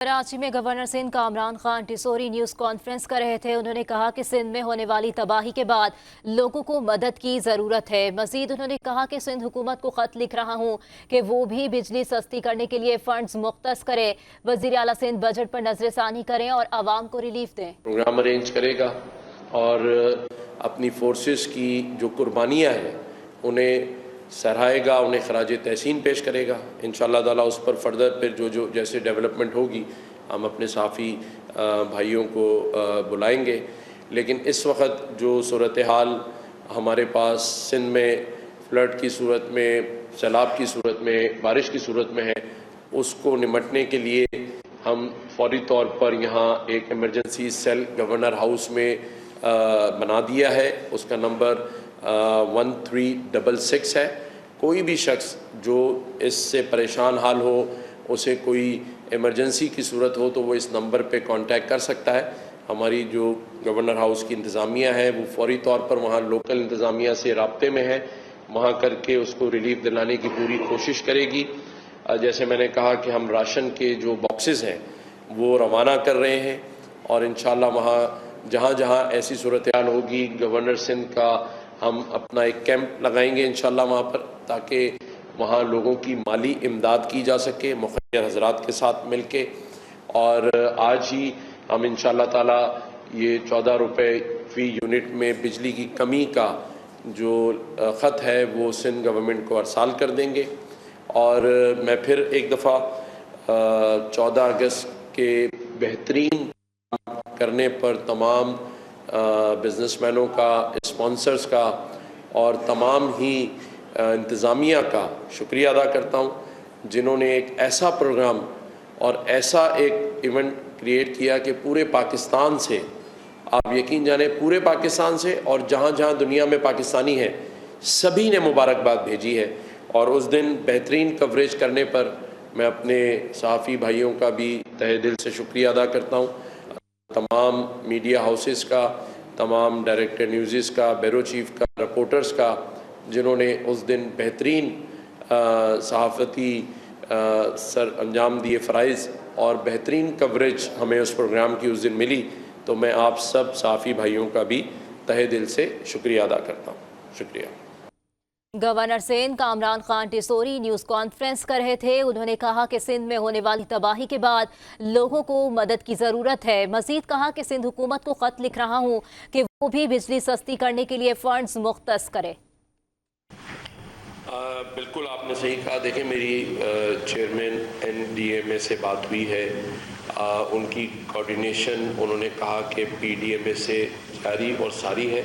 कराची में governor Sindh Kamran Khan Tessori news conference कर रहे थे। उन्होंने कहा कि सिंध में होने वाली तबाही के बाद लोगों को मदद की ज़रूरत है। मजीद उन्होंने कहा कि सिंध हुकूमत को ख़त लिख रहा हूँ कि वो भी बिजली सस्ती करने के लिए फंड्स मुख्तस करे। वज़ीर आला सिंध बजट पर नजरसानी करें और आवाम को रिलीफ दें। प्रोग्राम अरेंज करेगा और अपनी फोर्सेस की जो कुर्बानियाँ हैं उन्हें सराहेगा, उन्हें खराज तहसीन पेश करेगा। इंशाअल्लाह ताला उस पर फर्दर फिर जो जैसे डेवलपमेंट होगी हम अपने सहाफ़ी भाइयों को बुलाएंगे। लेकिन इस वक्त जो सूरत हाल हमारे पास सिंध में फ्लड की सूरत में, सैलाब की सूरत में, बारिश की सूरत में है, उसको निमटने के लिए हम फौरी तौर पर यहाँ एक इमरजेंसी सेल गवर्नर हाउस में बना दिया है। उसका नंबर 1366 है। कोई भी शख्स जो इससे परेशान हाल हो, उसे कोई इमरजेंसी की सूरत हो तो वो इस नंबर पे कांटेक्ट कर सकता है। हमारी जो गवर्नर हाउस की इंतज़ामिया है वो फौरी तौर पर वहाँ लोकल इंतज़ामिया से राब्ते में है, वहाँ करके उसको रिलीफ दिलाने की पूरी कोशिश करेगी। जैसे मैंने कहा कि हम राशन के जो बॉक्सेस हैं वो रवाना कर रहे हैं और इंशाअल्लाह वहाँ जहाँ जहाँ ऐसी सूरत हाल होगी गवर्नर सिंध का हम अपना एक कैंप लगाएंगे इंशाअल्लाह वहाँ पर, ताकि वहाँ लोगों की माली इमदाद की जा सके मुखर्रर हज़रात के साथ मिलके। और आज ही हम इंशाअल्लाह ताला ये 14 रुपये फ़ी यूनिट में बिजली की कमी का जो ख़त है वो सिंध गवर्नमेंट को अरसाल कर देंगे। और मैं फिर एक दफ़ा 14 अगस्त के बेहतरीन करने पर तमाम बिजनेसमैनों का, स्पॉन्सर्स का और तमाम ही इंतज़ामिया का शुक्रिया अदा करता हूँ जिन्होंने एक ऐसा प्रोग्राम और ऐसा एक इवेंट क्रिएट किया कि पूरे पाकिस्तान से, आप यकीन जाने पूरे पाकिस्तान से और जहाँ जहाँ दुनिया में पाकिस्तानी हैं सभी ने मुबारकबाद भेजी है। और उस दिन बेहतरीन कवरेज करने पर मैं अपने सहाफ़ी भाइयों का भी तहे दिल से शुक्रिया अदा करता हूँ, तमाम मीडिया हाउसेस का, तमाम डायरेक्टर न्यूज़ का, ब्यूरो चीफ का, रिपोर्टर्स का, जिन्होंने उस दिन बेहतरीन सहाफ़ती सर अंजाम दिए फ़राइज़ और बेहतरीन कवरेज हमें उस प्रोग्राम की उस दिन मिली। तो मैं आप सब सहाफ़ी भाइयों का भी तहे दिल से शुक्रिया अदा करता हूँ। शुक्रिया। Governor Sindh Kamran Khan Tessori news conference कर रहे थे। उन्होंने कहा कि सिंध में होने वाली तबाही के बाद लोगों को मदद की ज़रूरत है। मज़ीद कहा कि सिंध हुकूमत को ख़त लिख रहा हूँ कि वो भी बिजली सस्ती करने के लिए फ़ंड्स मुख्तस करे। बिल्कुल आपने सही कहा। देखिए मेरी चेयरमैन NDMA से बात हुई है, उनकी कोऑर्डिनेशन उन्होंने कहा कि PDMA से जारी और सारी है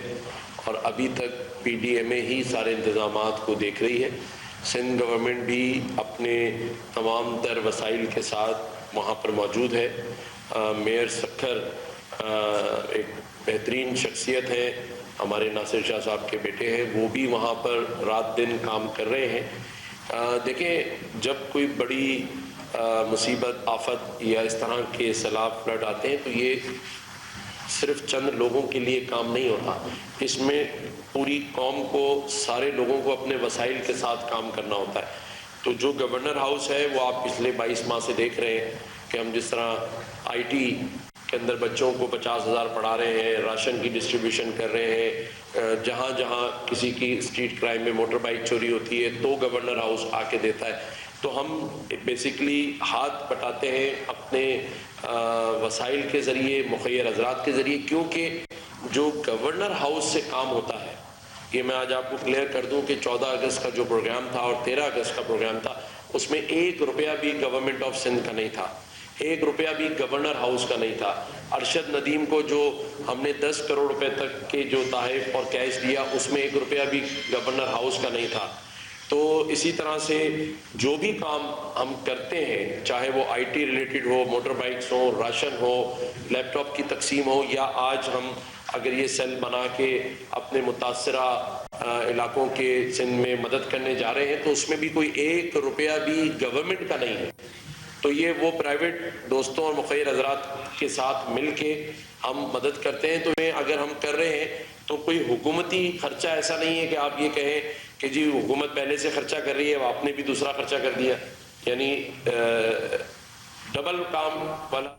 और अभी तक PDMA ही सारे इंतज़ामात को देख रही है। सिंध गवर्नमेंट भी अपने तमाम तर वसाइल के साथ वहाँ पर मौजूद है। मेयर सखर एक बेहतरीन शख्सियत है, हमारे नासिर शाह साहब के बेटे हैं, वो भी वहाँ पर रात दिन काम कर रहे हैं। देखें जब कोई बड़ी मुसीबत, आफत या इस तरह के सैलाब फ्लड आते हैं तो ये सिर्फ चंद लोगों के लिए काम नहीं होता, इसमें पूरी कौम को, सारे लोगों को अपने वसाइल के साथ काम करना होता है। तो जो गवर्नर हाउस है वो आप पिछले 22 माह से देख रहे हैं कि हम जिस तरह IT के अंदर बच्चों को 50,000 पढ़ा रहे हैं, राशन की डिस्ट्रीब्यूशन कर रहे हैं, जहाँ जहाँ किसी की स्ट्रीट क्राइम में मोटर बाइक चोरी होती है तो गवर्नर हाउस आके देता है। तो हम बेसिकली हाथ बटाते हैं अपने वसाइल के ज़रिए, मुखर्रर हज़रात के ज़रिए, क्योंकि जो गवर्नर हाउस से काम होता है, ये मैं आज आपको क्लियर कर दूं कि 14 अगस्त का जो प्रोग्राम था और 13 अगस्त का प्रोग्राम था उसमें 1 रुपया भी गवर्नमेंट ऑफ सिंध का नहीं था, 1 रुपया भी गवर्नर हाउस का नहीं था। अरशद नदीम को जो हमने 10 करोड़ रुपए तक के जो तहफ़ और कैश दिया उसमें 1 रुपया भी गवर्नर हाउस का नहीं था। तो इसी तरह से जो भी काम हम करते हैं, चाहे वो IT रिलेटेड हो, मोटर बाइक्स हो, राशन हो, लैपटॉप की तकसीम हो, या आज हम अगर ये सेल बना के अपने मुतासरा इलाकों के सिंध में मदद करने जा रहे हैं तो उसमें भी कोई 1 रुपया भी गवर्नमेंट का नहीं है। तो ये वो प्राइवेट दोस्तों और मुखर्रर हज़रात के साथ मिल के हम मदद करते हैं। तो अगर हम कर रहे हैं तो कोई हुकूमती खर्चा ऐसा नहीं है कि आप ये कहें कि जी हुकूमत पहले से खर्चा कर रही है, अब आपने भी दूसरा खर्चा कर दिया। यानी डबल काम वाला।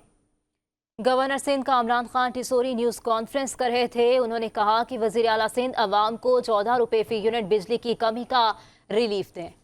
Governor Sindh Kamran Khan Tessori news conference कर रहे थे। उन्होंने कहा कि वज़ीर आला सिंध अवाम को 14 रुपए फी यूनिट बिजली की कमी का रिलीफ दें।